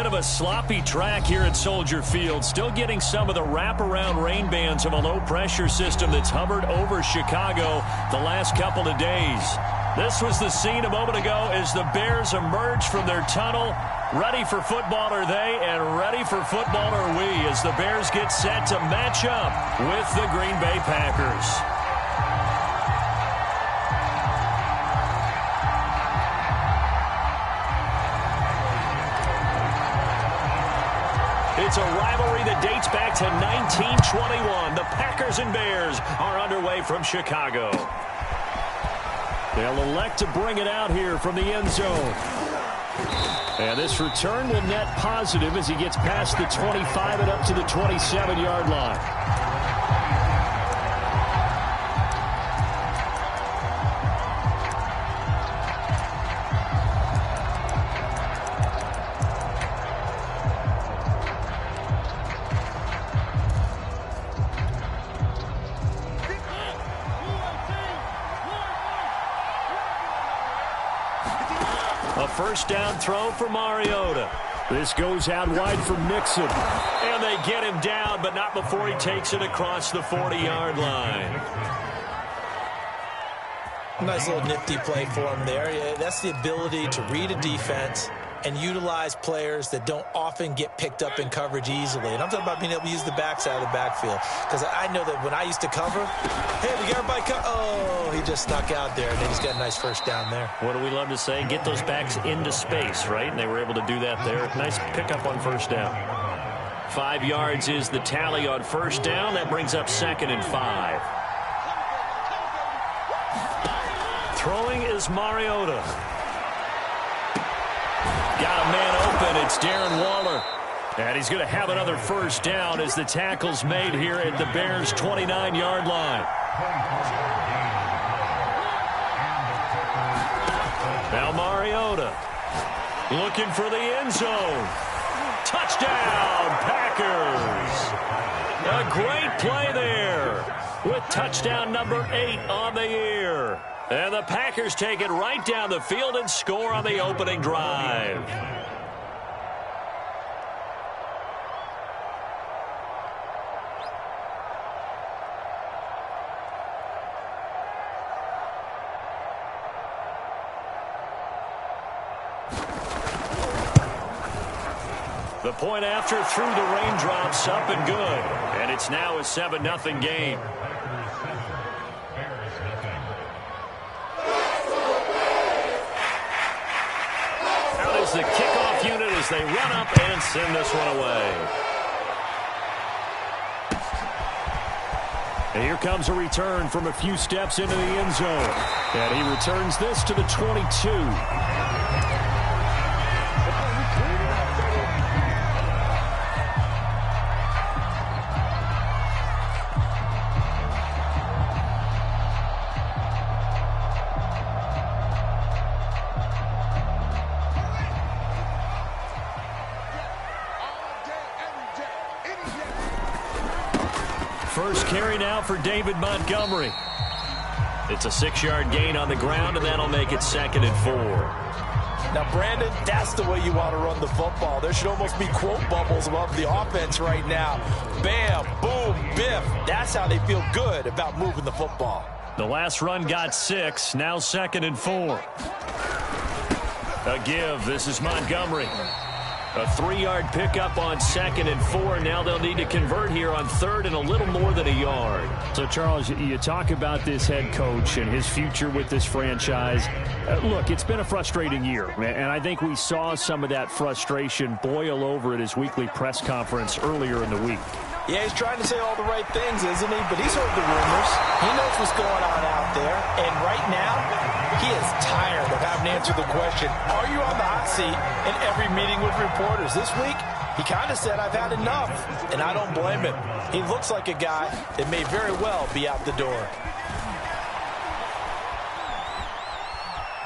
bit of a sloppy track here at Soldier Field. Still getting some of the wraparound rain bands of a low-pressure system that's hovered over Chicago the last couple of days. This was the scene a moment ago as the Bears emerged from their tunnel. Ready for football are they, and ready for football are we as the Bears get set to match up with the Green Bay Packers. It's a rivalry that dates back to 1921. The Packers and Bears are underway from Chicago. They'll elect to bring it out here from the end zone. And this return will net positive as he gets past the 25 and up to the 27-yard line. A first down throw for Mariota. This goes out wide for Mixon. And they get him down, but not before he takes it across the 40-yard line. Nice little nifty play for him there. That's the ability to read a defense and utilize players that don't often get picked up in coverage easily. And I'm talking about being able to use the backside of the backfield. Because I know that when I used to cover, hey, we got everybody oh, he just snuck out there, and then he's got a nice first down there. What do we love to say? Get those backs into space, right? And they were able to do that there. Nice pickup on first down. 5 yards is the tally on first down. That brings up 2nd and 5. Throwing is Mariota. Got a man open. It's Darren Waller. And he's going to have another first down as the tackle's made here at the Bears' 29-yard line. Now Mariota looking for the end zone. Touchdown, Packers. A great play there with touchdown number 8 on the year. And the Packers take it right down the field and score on the opening drive. The point after through the raindrops, up and good. And it's now a 7-0 game. The kickoff unit as they run up and send this one away. And here comes a return from a few steps into the end zone. And he returns this to the 22. First carry now for David Montgomery. It's a 6-yard gain on the ground, and that'll make it 2nd and 4. Now, Brandon, that's the way you want to run the football. There should almost be quote bubbles above the offense right now. Bam, boom, biff. That's how they feel good about moving the football. The last run got 6, now 2nd and 4. A give, this is Montgomery. A 3-yard pickup on 2nd and 4. Now they'll need to convert here on 3rd and a little more than a yard. So, Charles, you talk about this head coach and his future with this franchise. Look, it's been a frustrating year, and I think we saw some of that frustration boil over at his weekly press conference earlier in the week. Yeah, he's trying to say all the right things, isn't he? But he's heard the rumors. He knows what's going on out there. And right now, he is tired of having to answer the question, are you on the hot seat in every meeting with reporters? This week, he kind of said, I've had enough. And I don't blame him. He looks like a guy that may very well be out the door.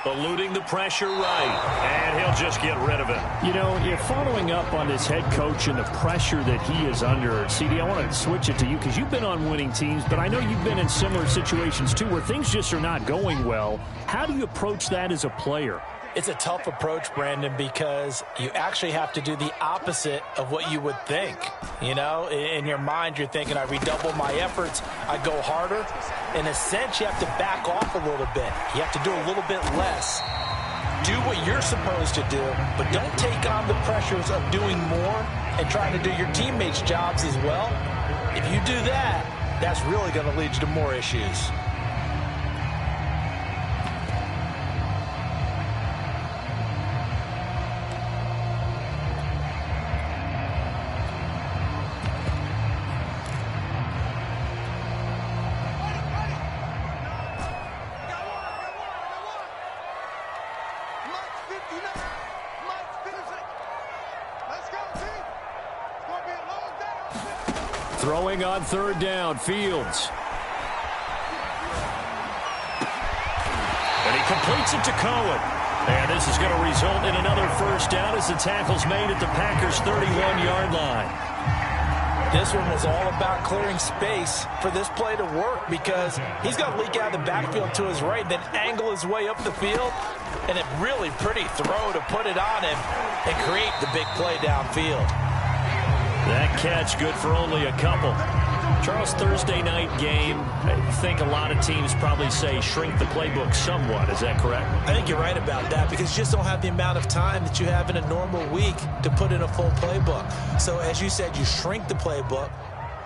Eluding the pressure right, and he'll just get rid of it. You know, following up on this head coach and the pressure that he is under, CD, I want to switch it to you because you've been on winning teams, but I know you've been in similar situations too where things just are not going well. How do you approach that as a player? It's a tough approach, Brandon, because you actually have to do the opposite of what you would think. You know, in your mind, you're thinking, I redouble my efforts, I go harder. In a sense, you have to back off a little bit. You have to do a little bit less. Do what you're supposed to do, but don't take on the pressures of doing more and trying to do your teammates' jobs as well. If you do that, that's really going to lead you to more issues. Throwing on third down, Fields. And he completes it to Cohen. And this is going to result in another first down as the tackle's made at the Packers' 31-yard line. This one was all about clearing space for this play to work because he's going to leak out of the backfield to his right, then angle his way up the field. And a really pretty throw to put it on him and create the big play downfield. That catch good for only a couple. Charles, Thursday night game, I think a lot of teams probably say shrink the playbook somewhat. Is that correct? I think you're right about that because you just don't have the amount of time that you have in a normal week to put in a full playbook. So as you said, you shrink the playbook,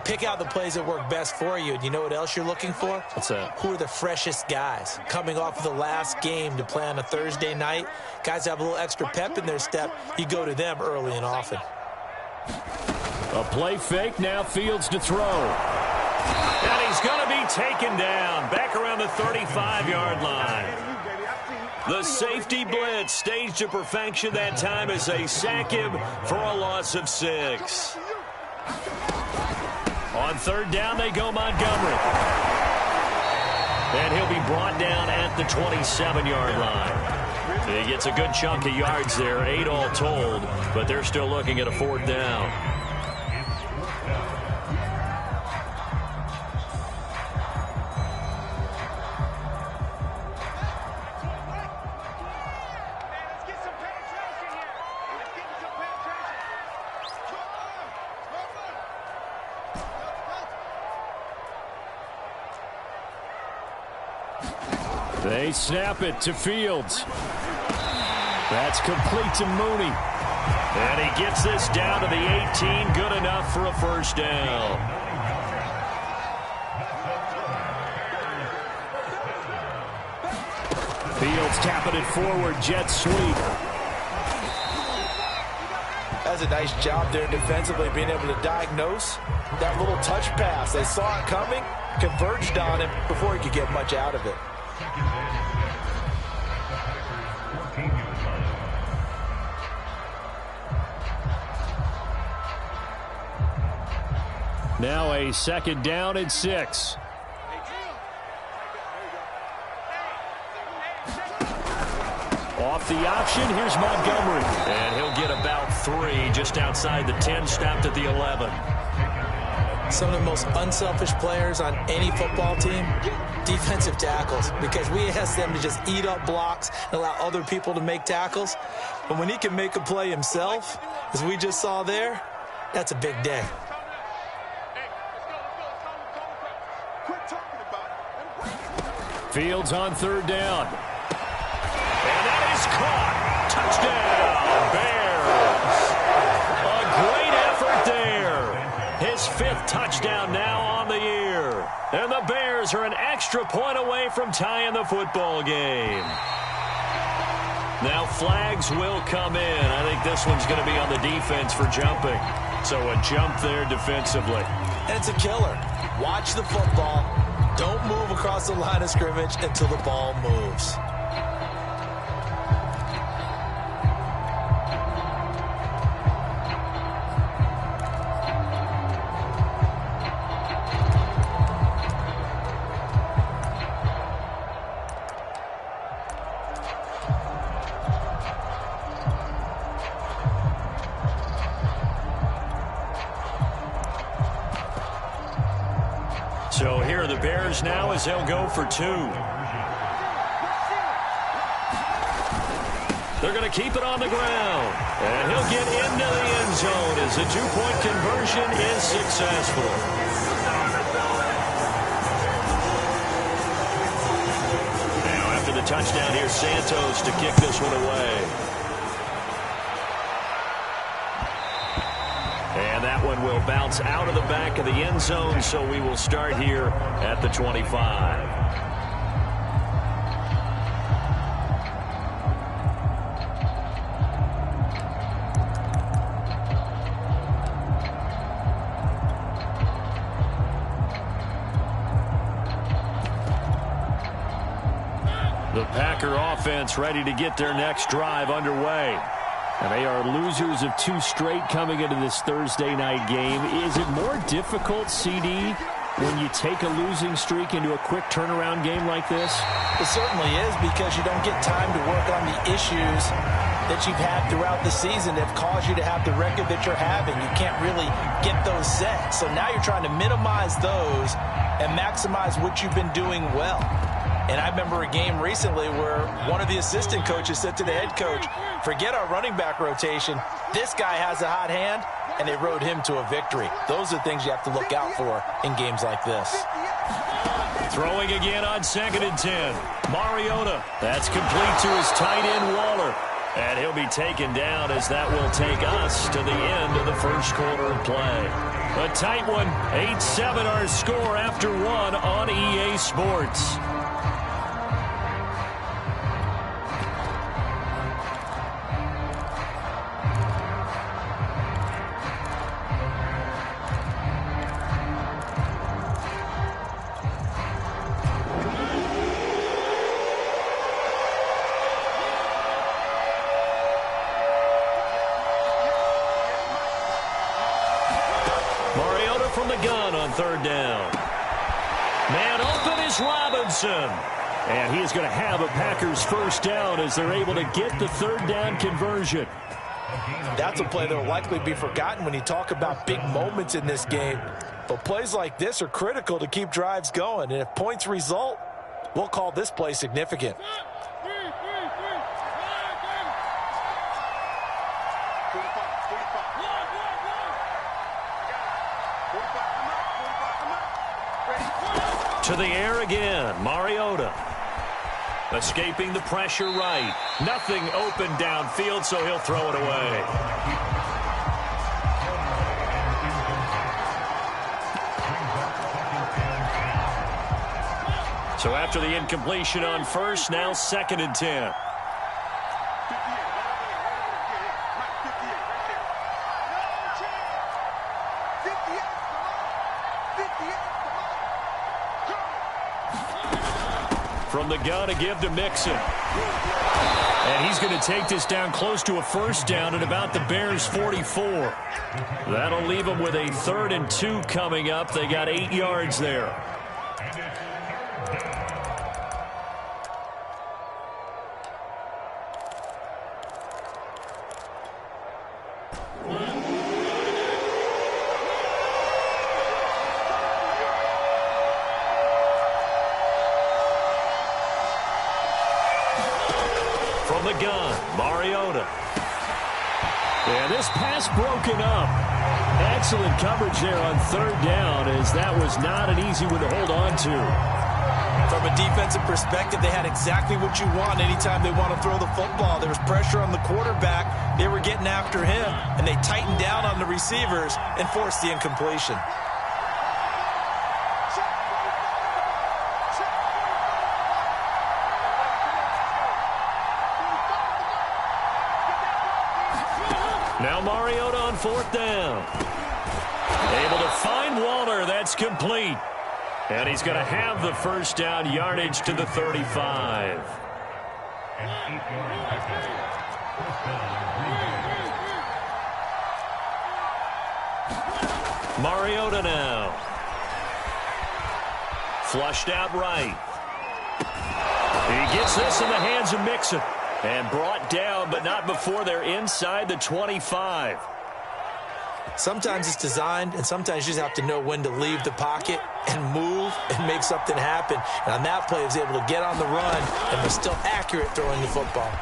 pick out the plays that work best for you. And you know what else you're looking for? What's that? Who are the freshest guys coming off of the last game to play on a Thursday night? Guys have a little extra pep in their step. You go to them early and often. A play fake, now Fields to throw. And he's going to be taken down back around the 35-yard line. The safety blitz staged to perfection that time as they sack him for a loss of 6. On third down, they go Montgomery. And he'll be brought down at the 27-yard line. He gets a good chunk of yards there, 8 all told, but they're still looking at a fourth down. They snap it to Fields. That's complete to Mooney. And he gets this down to the 18. Good enough for a first down. Fields tapping it forward. Jet sweep. That's a nice job there defensively, being able to diagnose that little touch pass. They saw it coming, converged on him before he could get much out of it. Now a second down and 6. Off the option, here's Montgomery. And he'll get about 3 just outside the 10, stopped at the 11. Some of the most unselfish players on any football team, defensive tackles, because we ask them to just eat up blocks and allow other people to make tackles. But when he can make a play himself, as we just saw there, that's a big day. Fields on third down. And that is caught. Touchdown, Bears. A great effort there. His 5th touchdown now on the year. And the Bears are an extra point away from tying the football game. Now flags will come in. I think this one's going to be on the defense for jumping. So a jump there defensively. And it's a killer. Watch the football. Don't move across the line of scrimmage until the ball moves. So here are the Bears now as they'll go for 2. They're going to keep it on the ground. And he'll get into the end zone as the two-point conversion is successful. Now after the touchdown, here's Santos to kick this one away. And that one will bounce out of the back of the end zone, so we will start here at the 25. The Packer offense ready to get their next drive underway. And they are losers of 2 straight coming into this Thursday night game. Is it more difficult, CD, when you take a losing streak into a quick turnaround game like this? It certainly is, because you don't get time to work on the issues that you've had throughout the season that have caused you to have the record that you're having. You can't really get those set. So now you're trying to minimize those and maximize what you've been doing well. And I remember a game recently where one of the assistant coaches said to the head coach, forget our running back rotation. This guy has a hot hand, and they rode him to a victory. Those are things you have to look out for in games like this. Throwing again on 2nd and 10. Mariota. That's complete to his tight end, Waller. And he'll be taken down as that will take us to the end of the first quarter of play. A tight one. 8-7 our score after 1 on EA Sports. From the gun on 3rd down. Man open is Robinson. And he's going to have a Packers first down as they're able to get the 3rd down conversion. That's a play that will likely be forgotten when you talk about big moments in this game. But plays like this are critical to keep drives going. And if points result, we'll call this play significant. To the air again, Mariota. Escaping the pressure right. Nothing open downfield, so he'll throw it away. So after the incompletion on first, now 2nd and 10. From the gun to give to Mixon. And he's going to take this down close to a first down at about the Bears' 44. That'll leave them with a 3rd and 2 coming up. They got 8 yards there. From the gun, Mariota. And this pass broken up. Excellent coverage there on 3rd down, as that was not an easy one to hold on to. From a defensive perspective, they had exactly what you want anytime they want to throw the football. There was pressure on the quarterback. They were getting after him, and they tightened down on the receivers and forced the incompletion. Now Mariota on 4th down. Able to find Waller. That's complete. And he's going to have the first down, yardage to the 35. Mariota now. Flushed out right. He gets this in the hands of Mixon. And brought down, but not before they're inside the 25. Sometimes it's designed, and sometimes you just have to know when to leave the pocket and move and make something happen. And on that play, he was able to get on the run and was still accurate throwing the football.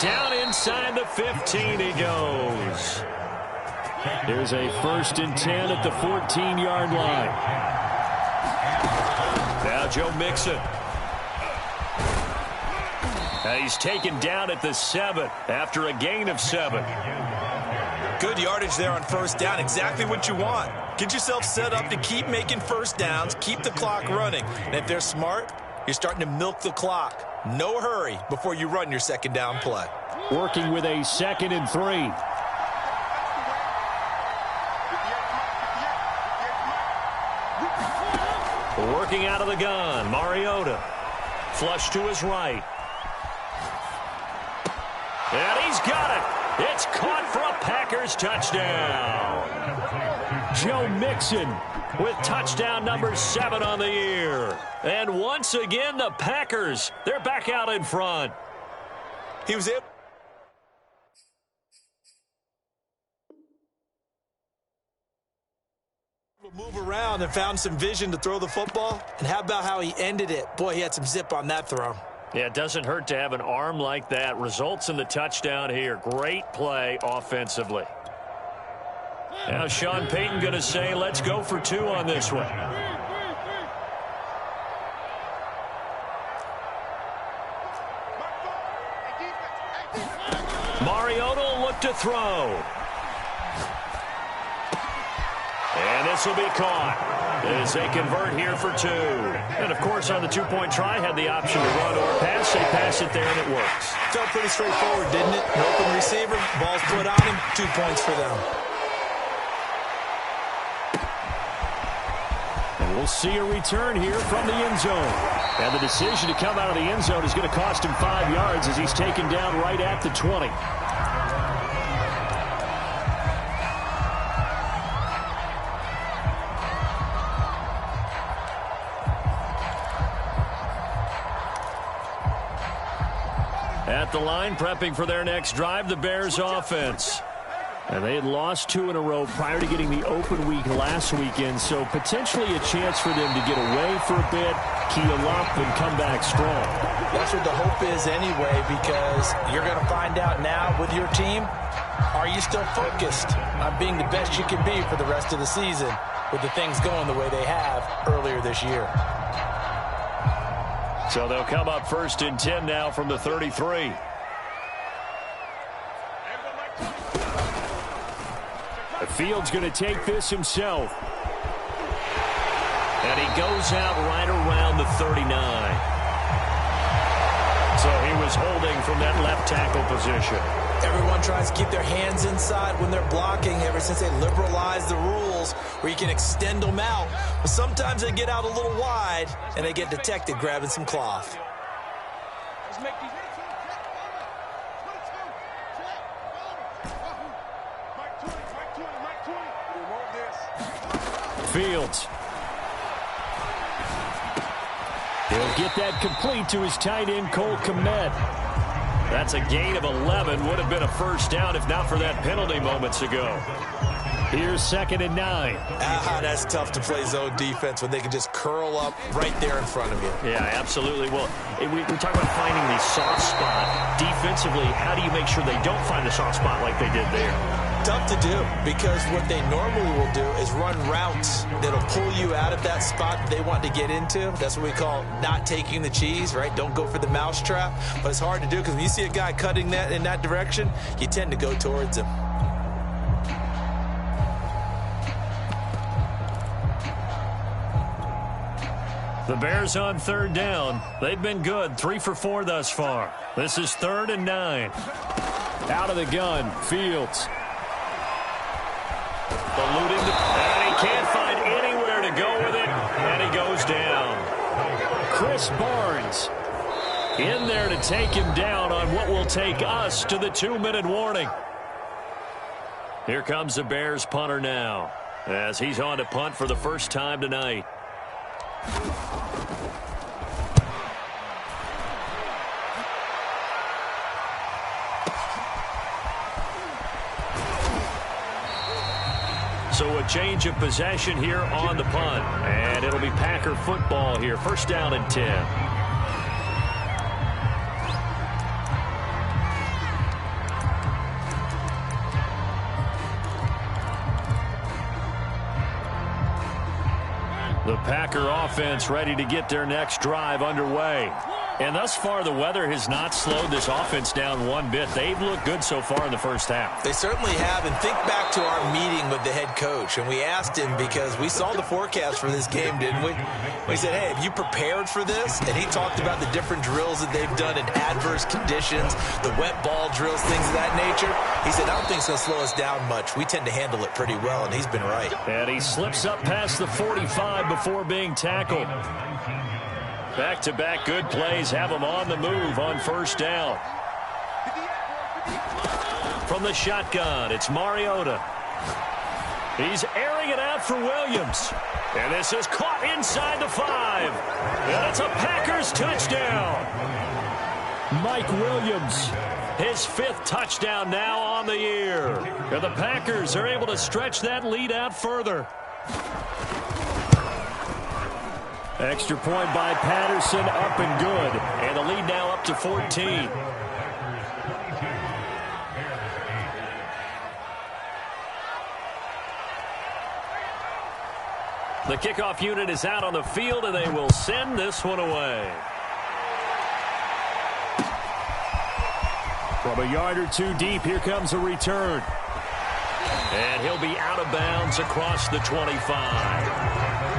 down inside the 15 he goes. There's a 1st and 10 at the 14-yard line. Now Joe Mixon. He's taken down at the 7 after a gain of 7. Good yardage there on 1st down. Exactly what you want. Get yourself set up to keep making 1st downs, keep the clock running. And if they're smart, you're starting to milk the clock. No hurry before you run your 2nd down play. Working with a 2nd and 3. Working out of the gun, Mariota. Flush to his right. And he's got it. It's caught for a Packers touchdown. Joe Mixon with touchdown number 7 on the year. And once again, the Packers, they're back out in front. He was able to move around and found some vision to throw the football. And how about how he ended it? Boy, he had some zip on that throw. Yeah, it doesn't hurt to have an arm like that. Results in the touchdown here. Great play offensively. Now Sean Payton going to say, let's go for 2 on this one. Mariota will look to throw. And this will be caught as they convert here for 2. And, of course, on the 2-point try, had the option to run or pass. They pass it there, and it works. Felt pretty straightforward, didn't it? An open receiver, ball's put on him, 2 points for them. And we'll see a return here from the end zone. And the decision to come out of the end zone is going to cost him 5 yards as he's taken down right at the 20. At the line, prepping for their next drive, the Bears offense. And they had lost 2 in a row prior to getting the open week last weekend, so potentially a chance for them to get away for a bit, keel up, and come back strong. That's what the hope is anyway, because you're going to find out now with your team, are you still focused on being the best you can be for the rest of the season with the things going the way they have earlier this year? So they'll come up 1st and 10 now from the 33. Fields going to take this himself. And he goes out right around the 39. So he was holding from that left tackle position. Everyone tries to keep their hands inside when they're blocking ever since they liberalized the rules where you can extend them out. But sometimes they get out a little wide and they get detected grabbing some cloth. Fields. He'll get that complete to his tight end, Cole Kmet. That's a gain of 11. Would have been a 1st down if not for that penalty moments ago. Here's 2nd and 9. That's tough to play zone defense when they can just curl up right there in front of you. Yeah, absolutely. Well, we talk about finding the soft spot. Defensively, how do you make sure they don't find the soft spot like they did there? Tough to do, because what they normally will do is run routes that'll pull you out of that spot that they want to get into. That's what we call not taking the cheese, right? Don't go for the mousetrap. But it's hard to do because when you see a guy cutting that in that direction, you tend to go towards him. The Bears on 3rd down. They've been good, 3 for 4 thus far. This is 3rd and 9. Out of the gun, Fields. Eluding and he can't find anywhere to go with it, and he goes down. Chris Barnes in there to take him down on what will take us to the 2-minute warning. Here comes the Bears punter now as he's on to punt for the first time tonight. So a change of possession here on the punt. And it'll be Packer football here. 1st down and 10. The Packer offense ready to get their next drive underway. And thus far, the weather has not slowed this offense down one bit. They've looked good so far in the first half. They certainly have. And think back to our meeting with the head coach. And we asked him, because we saw the forecast for this game, didn't we? We said, hey, have you prepared for this? And he talked about the different drills that they've done in adverse conditions, the wet ball drills, things of that nature. He said, I don't think it's going to slow us down much. We tend to handle it pretty well, and he's been right. And he slips up past the 45 before being tackled. Back-to-back good plays have him on the move on first down. From the shotgun, it's Mariota. He's airing it out for Williams. And this is caught inside the 5. And it's a Packers touchdown. Mike Williams, his 5th touchdown now on the year. And the Packers are able to stretch that lead out further. Extra point by Patterson, up and good. And the lead now up to 14. The kickoff unit is out on the field, and they will send this one away. From a yard or two deep, here comes a return. And he'll be out of bounds across the 25.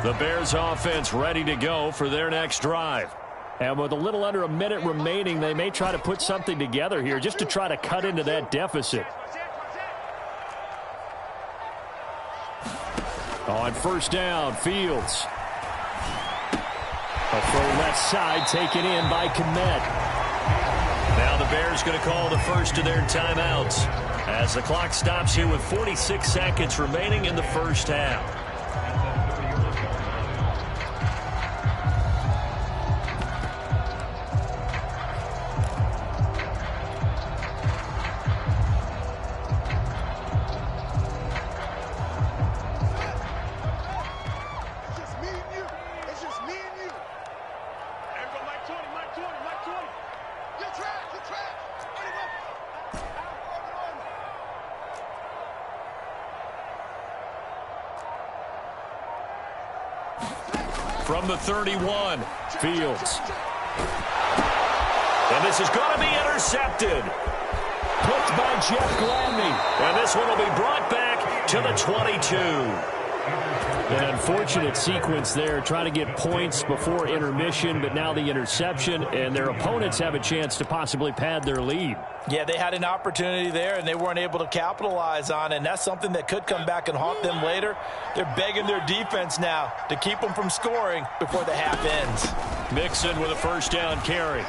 The Bears offense ready to go for their next drive. And with a little under a minute remaining, they may try to put something together here just to try to cut into that deficit. On first down, Fields. A throw left side taken in by Kmet. Now the Bears going to call the first of their timeouts as the clock stops here with 46 seconds remaining in the first half. From the 31, Fields. And this is going to be intercepted. Picked by Jeff Gladney. And this one will be brought back to the 22. An unfortunate sequence there, trying to get points before intermission, but now the interception, and their opponents have a chance to possibly pad their lead. Yeah, they had an opportunity there, and they weren't able to capitalize on it, and that's something that could come back and haunt them later. They're begging their defense now to keep them from scoring before the half ends. Mixon with a first down carry.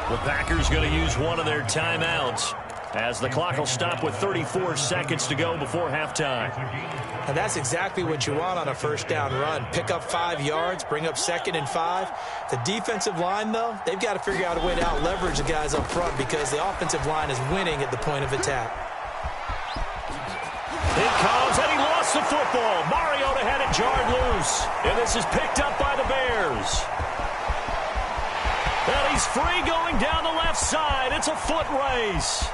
The Packers going to use one of their timeouts as the clock will stop with 34 seconds to go before halftime. And that's exactly what you want on a first down run. Pick up 5 yards, bring up 2nd and 5. The defensive line, though, they've got to figure out a way to out-leverage the guys up front because the offensive line is winning at the point of attack. It comes, and he lost the football. Mariota had it jarred loose. And this is picked up by the Bears. And he's free going down the left side. It's a foot race.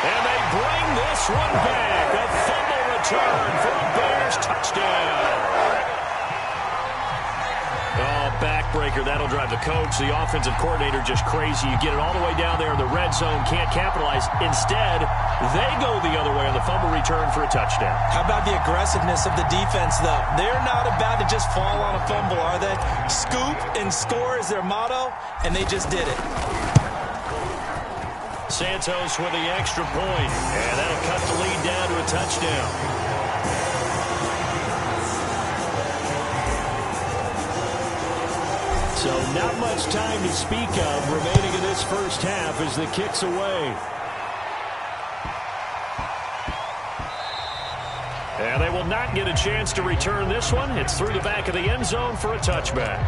And they bring this one back. A fumble return for a Bears touchdown. Oh, backbreaker. That'll drive the coach, the offensive coordinator, just crazy. You get it all the way down there in the red zone, can't capitalize. Instead, they go the other way on the fumble return for a touchdown. How about the aggressiveness of the defense, though? They're not about to just fall on a fumble, are they? Scoop and score is their motto, and they just did it. Santos with the extra point, and that'll cut the lead down to a touchdown. So not much time to speak of remaining in this first half as the kick's away. And they will not get a chance to return this one. It's through the back of the end zone for a touchback.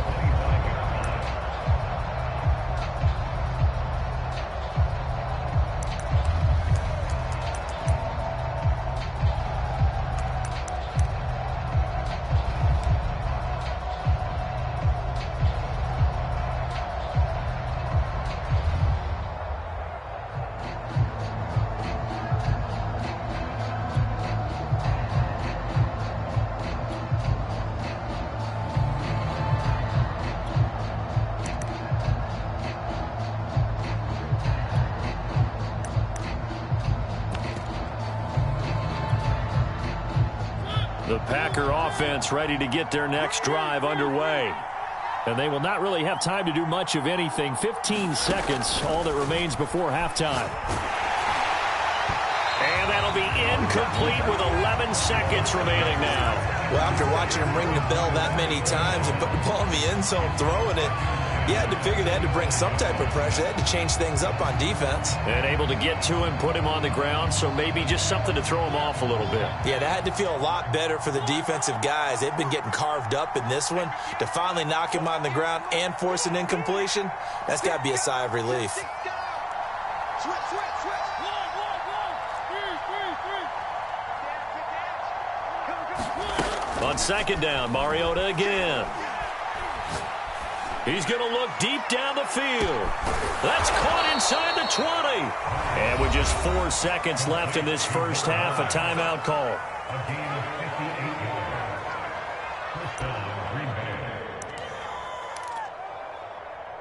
Packer offense ready to get their next drive underway. And they will not really have time to do much of anything. 15 seconds, all that remains before halftime. And that'll be incomplete with 11 seconds remaining now. Well, after watching him ring the bell that many times and put the ball in the end zone, throwing it, you had to figure they had to bring some type of pressure. They had to change things up on defense. And able to get to him, put him on the ground, so maybe just something to throw him off a little bit. Yeah, that had to feel a lot better for the defensive guys. They've been getting carved up in this one. To finally knock him on the ground and force an incompletion, that's got to be a sigh of relief. On second down, Mariota again. He's going to look deep down the field. That's caught inside the 20. And with just 4 seconds left in this first half, a timeout call.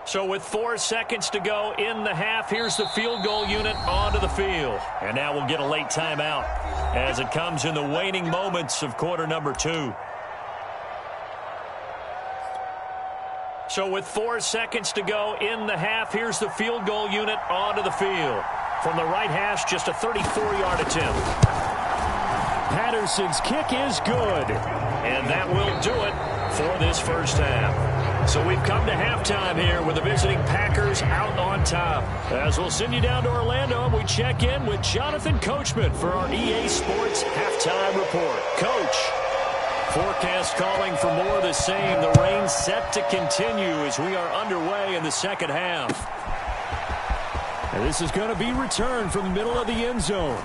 So with 4 seconds to go in the half, here's the field goal unit onto the field. And now we'll get a late timeout as it comes in the waning moments of quarter number 2. So with 4 seconds to go in the half, here's the field goal unit onto the field. From the right hash, just a 34-yard attempt. Patterson's kick is good. And that will do it for this first half. So we've come to halftime here with the visiting Packers out on top. As we'll send you down to Orlando, and we check in with Jonathan Coachman for our EA Sports Halftime Report. Coach. Forecast calling for more of the same. The rain set to continue as we are underway in the second half. And this is going to be returned from the middle of the end zone.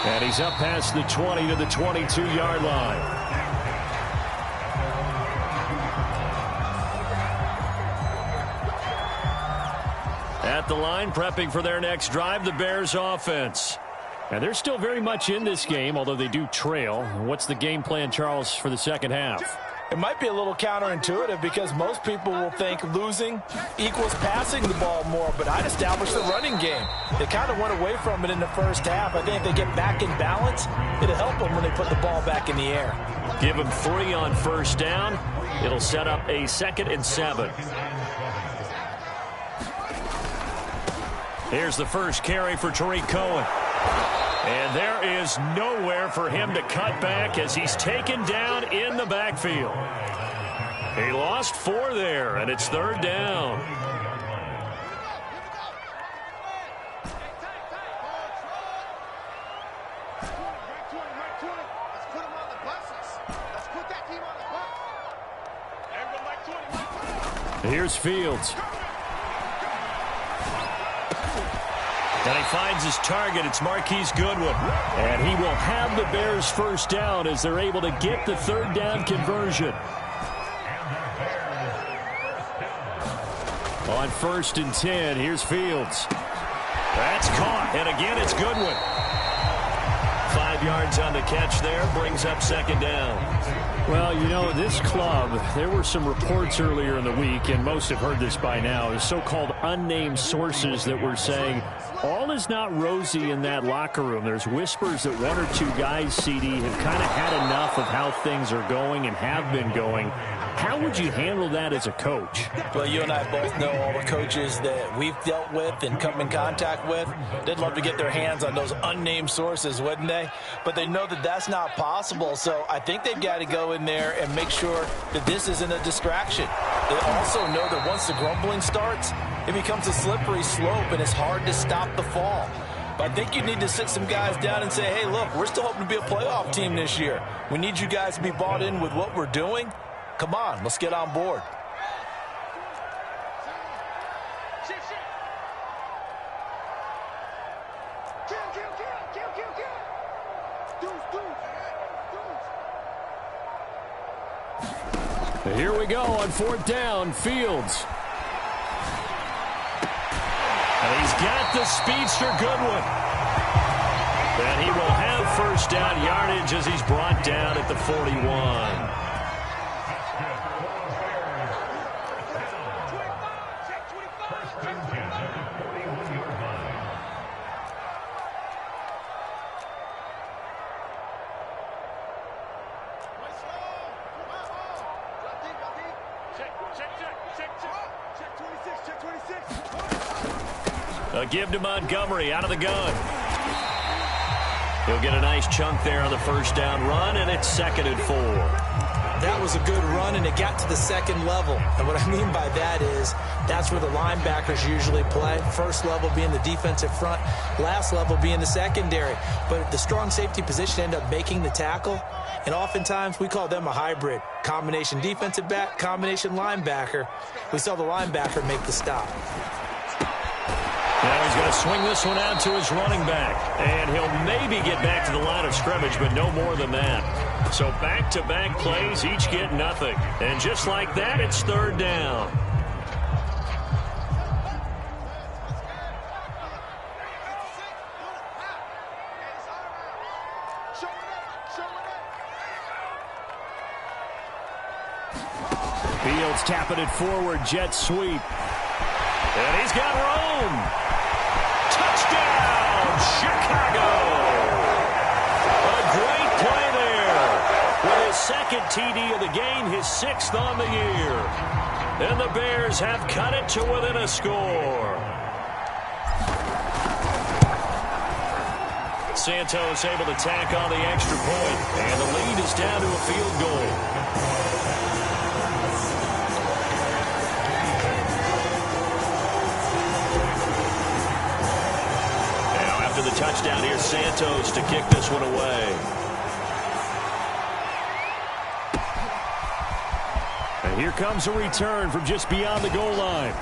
And he's up past the 20 to the 22-yard line. At the line, prepping for their next drive, the Bears offense. And they're still very much in this game, although they do trail. What's the game plan, Charles, for the second half? It might be a little counterintuitive because most people will think losing equals passing the ball more, but I'd establish the running game. They kind of went away from it in the first half. I think if they get back in balance, it'll help them when they put the ball back in the air. Give them 3 on first down. It'll set up a 2nd and 7. Here's the first carry for Tariq Cohen. And there is nowhere for him to cut back as he's taken down in the backfield. He lost 4 there, and it's 3rd down. Here's Fields. And he finds his target. It's Marquise Goodwin. And he will have the Bears first down as they're able to get the 3rd down conversion. On 1st and 10, here's Fields. That's caught. And again, it's Goodwin. 5 yards on the catch there. Brings up 2nd down. Well, you know, this club, there were some reports earlier in the week, and most have heard this by now, the so-called unnamed sources that were saying all is not rosy in that locker room. There's whispers that 1 or 2 guys, CD, have kind of had enough of how things are going and have been going. How would you handle that as a coach? Well, you and I both know all the coaches that we've dealt with and come in contact with. They'd love to get their hands on those unnamed sources, wouldn't they? But they know that that's not possible, so I think they've got to go in there and make sure that this isn't a distraction. They also know that once the grumbling starts, it becomes a slippery slope, and it's hard to stop the fall. But I think you need to sit some guys down and say, hey, look, we're still hoping to be a playoff team this year. We need you guys to be bought in with what we're doing. Come on, let's get on board. Here we go on 4th down, Fields. And he's got the speedster Goodwin. And he will have first down yardage as he's brought down at the 41. A give to Montgomery out of the gun. He'll get a nice chunk there on the first down run, and it's 2nd and 4. That was a good run, and it got to the second level. And what I mean by that is that's where the linebackers usually play. First level being the defensive front, last level being the secondary. But the strong safety position ended up making the tackle, and oftentimes we call them a hybrid. Combination defensive back, combination linebacker. We saw the linebacker make the stop. Now he's going to swing this one out to his running back. And he'll maybe get back to the line of scrimmage, but no more than that. So back-to-back plays, each get nothing. And just like that, it's 3rd down. Fields tapping it forward, jet sweep. And he's got room. Touchdown, Chicago. A great play there. With his 2nd TD of the game, his 6th on the year. And the Bears have cut it to within a score. Santos able to tack on the extra point, and the lead is down to a field goal. The touchdown here, Santos to kick this one away. And here comes a return from just beyond the goal line.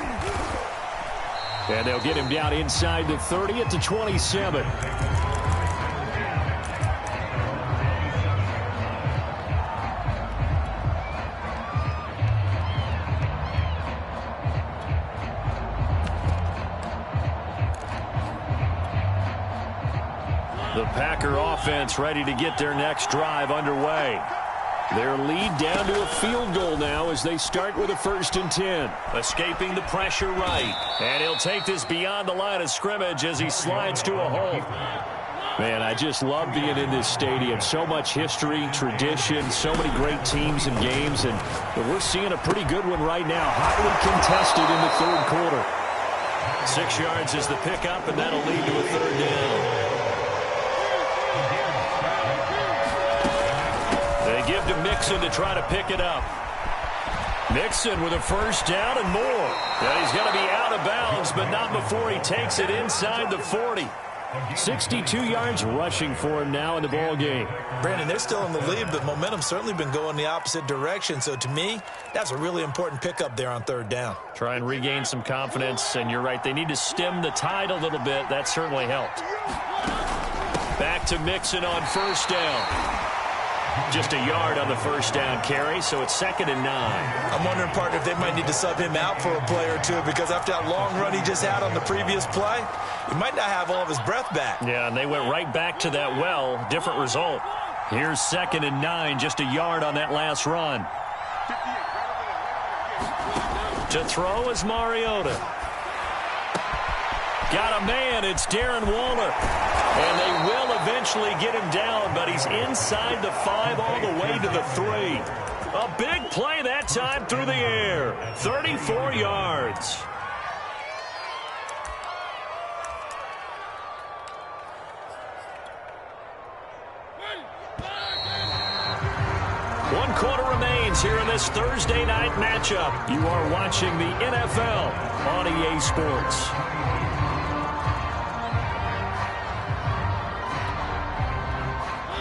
And they'll get him down inside the 30 at the 27. The Packer offense ready to get their next drive underway. Their lead down to a field goal now as they start with a 1st and 10. Escaping the pressure right. And he'll take this beyond the line of scrimmage as he slides to a halt. Man, I just love being in this stadium. So much history, tradition, so many great teams and games. And we're seeing a pretty good one right now. Hotly contested in the 3rd quarter. 6 yards is the pickup, and that'll lead to a 3rd down. They give to Mixon to try to pick it up. Mixon with a 1st down and more. And he's going to be out of bounds, but not before he takes it inside the 40. 62 yards rushing for him now in the ball game. Brandon, they're still in the lead, but momentum's certainly been going the opposite direction. So to me, that's a really important pickup there on 3rd down. Try and regain some confidence, and you're right. They need to stem the tide a little bit. That certainly helped. Back to Mixon on 1st down. Just a yard on the 1st down carry, so it's 2nd and 9. I'm wondering, partner, if they might need to sub him out for a play or two, because after that long run he just had on the previous play, he might not have all of his breath back. Yeah, and they went right back to that well. Different result. Here's 2nd and 9, just a yard on that last run. To throw is Mariota. Got a man, it's Darren Waller. And they will eventually get him down, but he's inside the 5 all the way to the 3. A big play that time through the air. 34 yards. One quarter remains here in this Thursday night matchup. You are watching the NFL on EA Sports.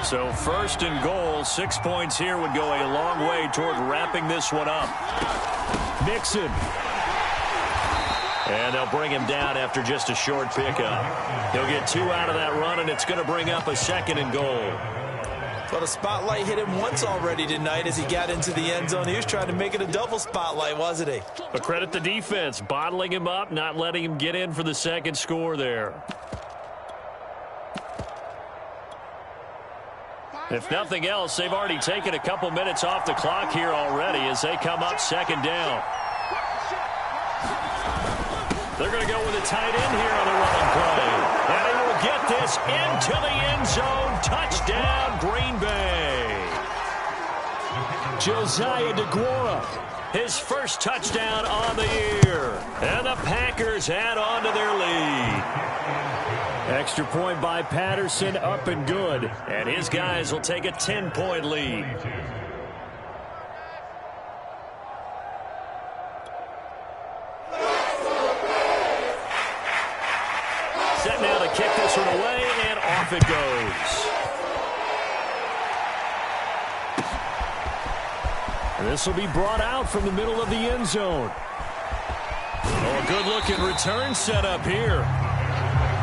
So 1st and goal, 6 points here would go a long way toward wrapping this one up. Mixon. And they'll bring him down after just a short pickup. He'll get 2 out of that run, and it's going to bring up a 2nd and goal. Well, the spotlight hit him once already tonight as he got into the end zone. He was trying to make it a double spotlight, wasn't he? But credit the defense, bottling him up, not letting him get in for the 2nd score there. If nothing else, they've already taken a couple minutes off the clock here already as they come up 2nd down. They're going to go with a tight end here on the running play. And he will get this into the end zone. Touchdown, Green Bay. Josiah DeGuara. His first touchdown on the year. And the Packers add on to their lead. Extra point by Patterson, up and good. And his guys will take a 10-point lead. Set now to kick this one away, and off it goes. This will be brought out from the middle of the end zone. Oh, a good-looking return set up here.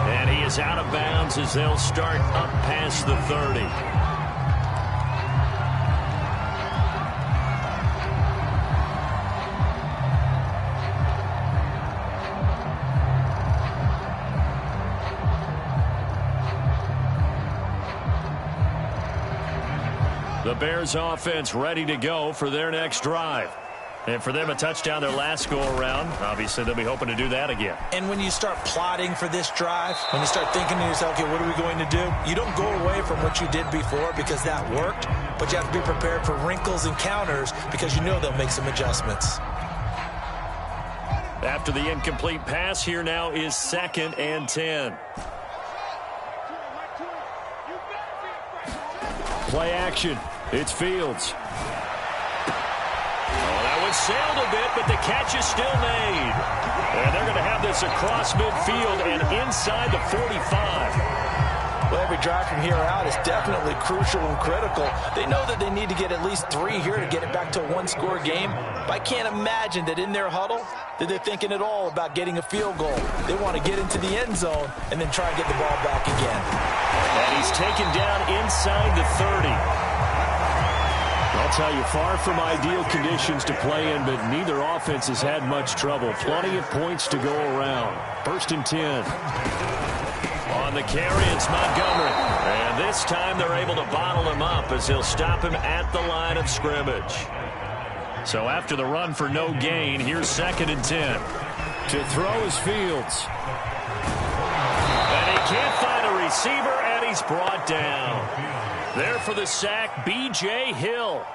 And he is out of bounds as they'll start up past the 30. The Bears offense ready to go for their next drive. And for them, a touchdown their last go-around. Obviously, they'll be hoping to do that again. And when you start plotting for this drive, when you start thinking to yourself, okay, what are we going to do? You don't go away from what you did before because that worked, but you have to be prepared for wrinkles and counters because you know they'll make some adjustments. After the incomplete pass, here now is 2nd and 10. Play action. It's Fields. Sailed a bit, but the catch is still made. And they're going to have this across midfield and inside the 45. Well, every drive from here out is definitely crucial and critical. They know that they need to get at least 3 here to get it back to a one-score game. But I can't imagine that in their huddle that they're thinking at all about getting a field goal. They want to get into the end zone and then try and get the ball back again. And he's taken down inside the 30. I'll tell you, far from ideal conditions to play in, but neither offense has had much trouble. Plenty of points to go around. 1st and 10. On the carry, it's Montgomery. And this time they're able to bottle him up as they'll stop him at the line of scrimmage. So after the run for no gain, here's 2nd and 10. To throw is Fields. And he can't find a receiver, and he's brought down. There for the sack, B.J. Hill.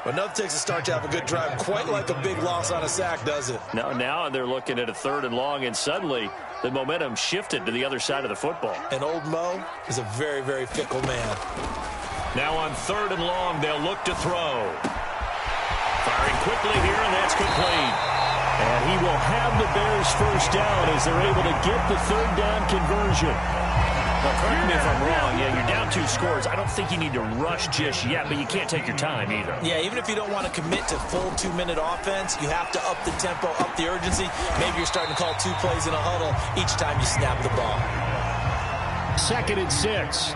But nothing takes a start to have a good drive, quite like a big loss on a sack, does it? Now they're looking at a 3rd and long, and suddenly the momentum shifted to the other side of the football. And old Mo is a very, very fickle man. Now on 3rd and long, they'll look to throw. Firing quickly here, and that's complete. And he will have the Bears first down as they're able to get the 3rd down conversion. Well, correct me if I'm wrong. Yeah, you're down 2 scores. I don't think you need to rush just yet, but you can't take your time either. Yeah, even if you don't want to commit to full 2-minute offense, you have to up the tempo, up the urgency. Maybe you're starting to call 2 plays in a huddle each time you snap the ball. 2nd and 6.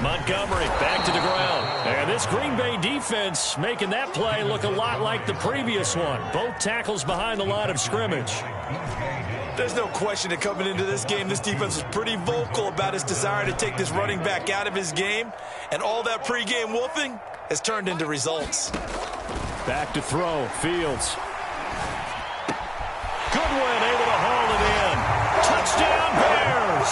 Montgomery back to the ground. And this Green Bay defense making that play look a lot like the previous one. Both tackles behind the line of scrimmage. There's no question that coming into this game, this defense was pretty vocal about its desire to take this running back out of his game. And all that pregame wolfing has turned into results. Back to throw, Fields. Goodwin able to haul it in. Touchdown Bears!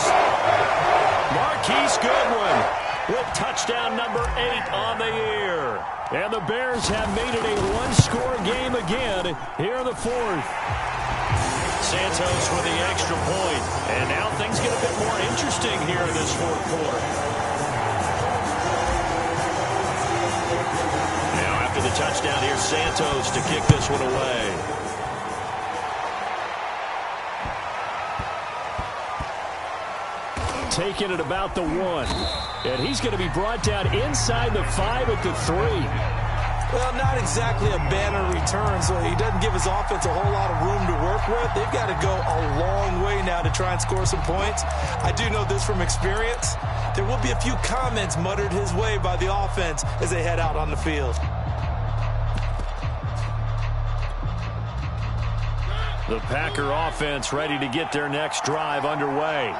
Marquise Goodwin with touchdown number 8 on the year. And the Bears have made it a one-score game again here in the 4th. Santos with the extra point. And now things get a bit more interesting here in this 4th quarter. Now after the touchdown, here's Santos to kick this one away. Taking it about the 1. And he's going to be brought down inside the 5 at the 3. Well, not exactly a banner return, so he doesn't give his offense a whole lot of room to work with. They've got to go a long way now to try and score some points. I do know this from experience. There will be a few comments muttered his way by the offense as they head out on the field. The Packer offense ready to get their next drive underway.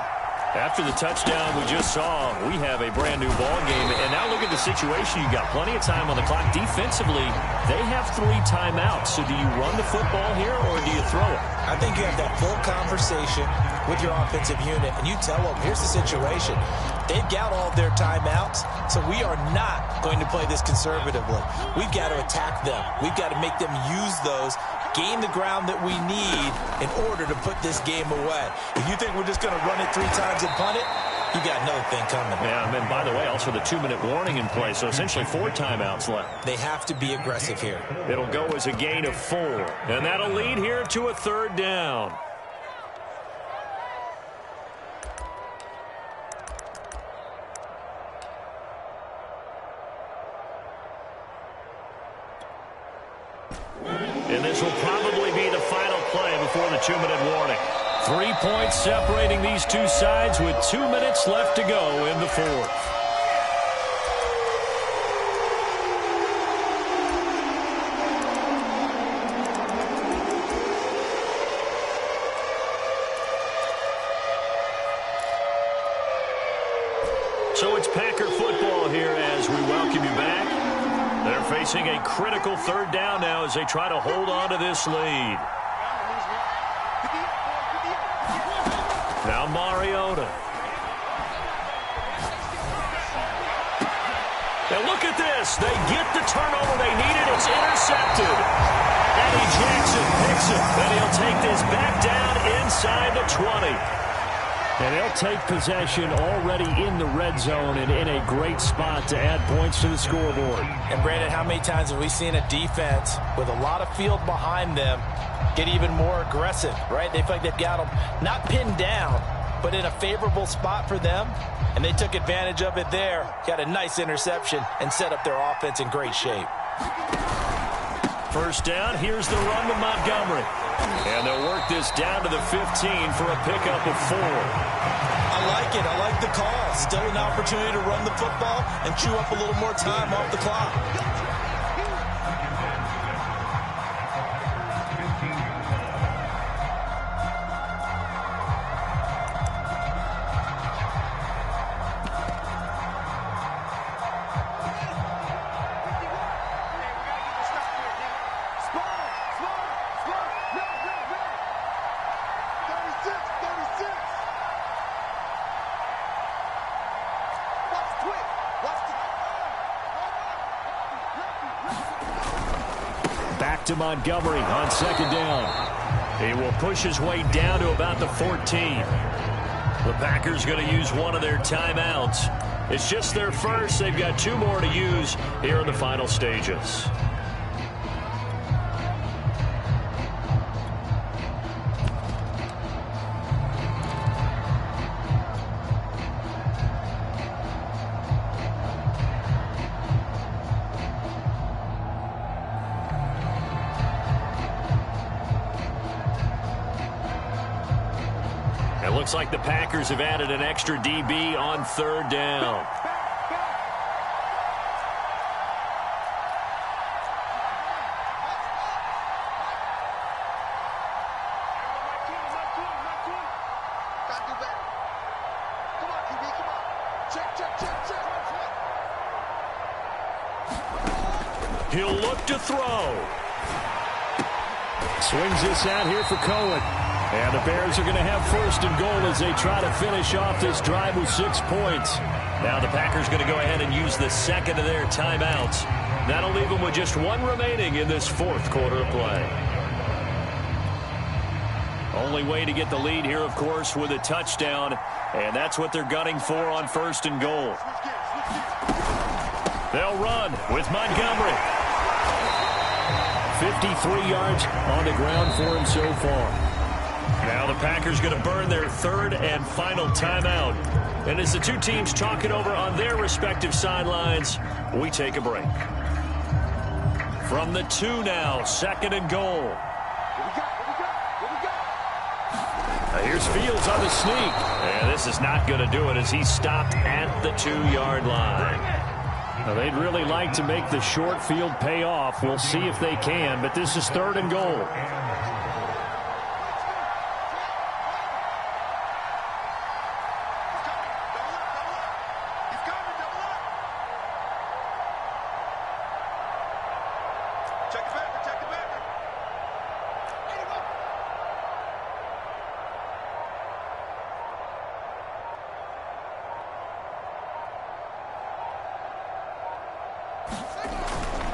After the touchdown we just saw, we have a brand new ball game. And now look at the situation. You've got plenty of time on the clock. Defensively, they have 3 timeouts. So do you run the football here or do you throw it? I think you have that full conversation with your offensive unit, and you tell them, here's the situation. They've got all of their timeouts, so we are not going to play this conservatively. We've got to attack them. We've got to make them use those, gain the ground that we need in order to put this game away. If you think we're just going to run it 3 times and punt it, you got another thing coming. Yeah, and then, by the way, also the 2-minute warning in play, so essentially 4 timeouts left. They have to be aggressive here. It'll go as a gain of 4, and that'll lead here to a 3rd down. And this will probably be the final play before the 2-minute warning. 3 points separating these two sides with 2 minutes left to go in the 4th. So it's Packer football here as we welcome you back. They're facing a critical 3rd down now as they try to hold on to this lead. Now Mariota. And look at this. They get the turnover they needed. It's intercepted. Eddie Jackson picks it. And he'll take this back down inside the 20. And they'll take possession already in the red zone and in a great spot to add points to the scoreboard. And, Brandon, how many times have we seen a defense with a lot of field behind them get even more aggressive, right? They feel like they've got them not pinned down, but in a favorable spot for them, and they took advantage of it there, got a nice interception, and set up their offense in great shape. 1st down, here's the run to Montgomery. And they'll work this down to the 15 for a pickup of 4. I like it. I like the call. Still an opportunity to run the football and chew up a little more time off the clock. Back to Montgomery on 2nd down. He will push his way down to about the 14. The Packers going to use one of their timeouts. It's just their first. They've got 2 more to use here in the final stages. It looks like the Packers have added an extra DB on 3rd down. He'll look to throw. Swings this out here for Cohen. And the Bears are going to have 1st and goal as they try to finish off this drive with 6 points. Now the Packers going to go ahead and use the 2nd of their timeouts. That'll leave them with just 1 remaining in this 4th quarter of play. Only way to get the lead here, of course, with a touchdown. And that's what they're gunning for on 1st and goal. They'll run with Montgomery. 53 yards on the ground for him so far. Now the Packers going to burn their 3rd and final timeout. And as the 2 teams talk it over on their respective sidelines, we take a break. From the 2 now, 2nd and goal. Now here's Fields on the sneak. And this is not going to do it as he stopped at the 2-yard line. Now they'd really like to make the short field pay off. We'll see if they can, but this is 3rd and goal.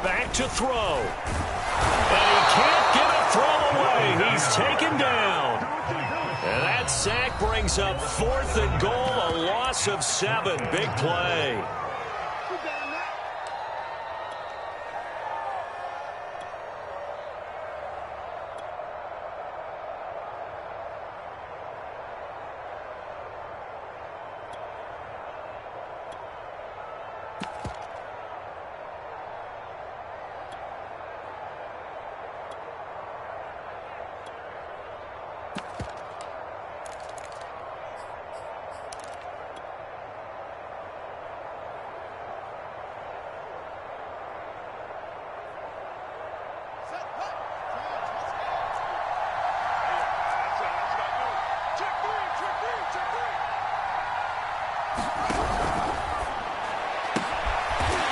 back to throw. And he can't get a throw away. He's taken down. And that sack brings up 4th and goal, a loss of 7. Big play.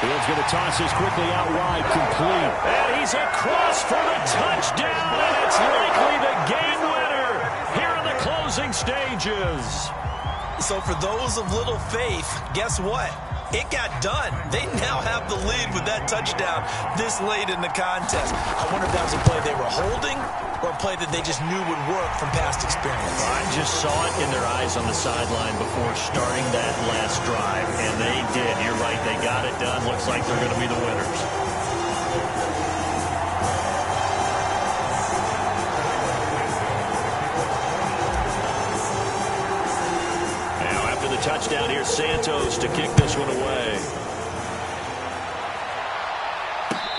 Field's going to toss this quickly out wide, complete. And he's across for the touchdown, and it's likely the game winner here in the closing stages. So for those of little faith, guess what? It got done. They now have the lead with that touchdown this late in the contest. I wonder if that was a play they were holding or a play that they just knew would work from past experience. I just saw it in their eyes on the sideline before starting that last drive, and they did. You're right. They got it done. Looks like they're going to be the winners. Touchdown here, Santos to kick this one away.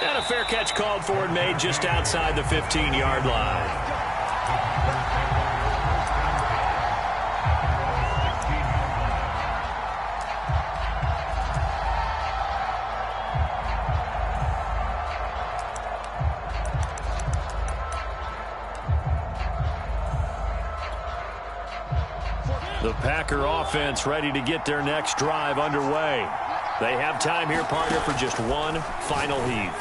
And a fair catch called for and made just outside the 15-yard line. The Packer offense ready to get their next drive underway. They have time here, partner, for just one final heave.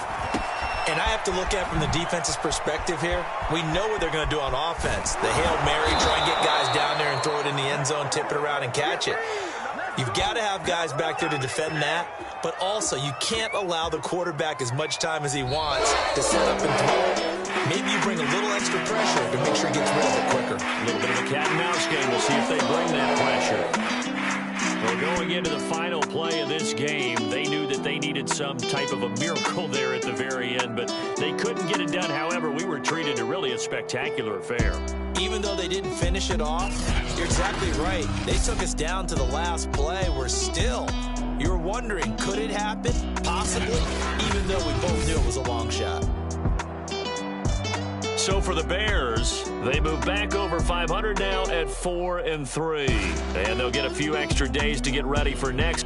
And I have to look at it from the defense's perspective here. We know what they're going to do on offense. The Hail Mary, try and get guys down there and throw it in the end zone, tip it around and catch it. You've got to have guys back there to defend that, but also you can't allow the quarterback as much time as he wants to set up and throw. Maybe you bring a little extra pressure to make sure he gets rid of it quicker. A little bit of a cat and mouse game. We'll see if they bring that pressure. Well, going into the final play of this game, they knew that they needed some type of a miracle there at the very end, but they couldn't get it done. However, we were treated to really a spectacular affair. Even though they didn't finish it off, you're exactly right. They took us down to the last play. We're still, you were wondering, could it happen? Possibly, even though we both knew it was a long shot. So for the Bears, they move back over 500 now at 4-3. And they'll get a few extra days to get ready for next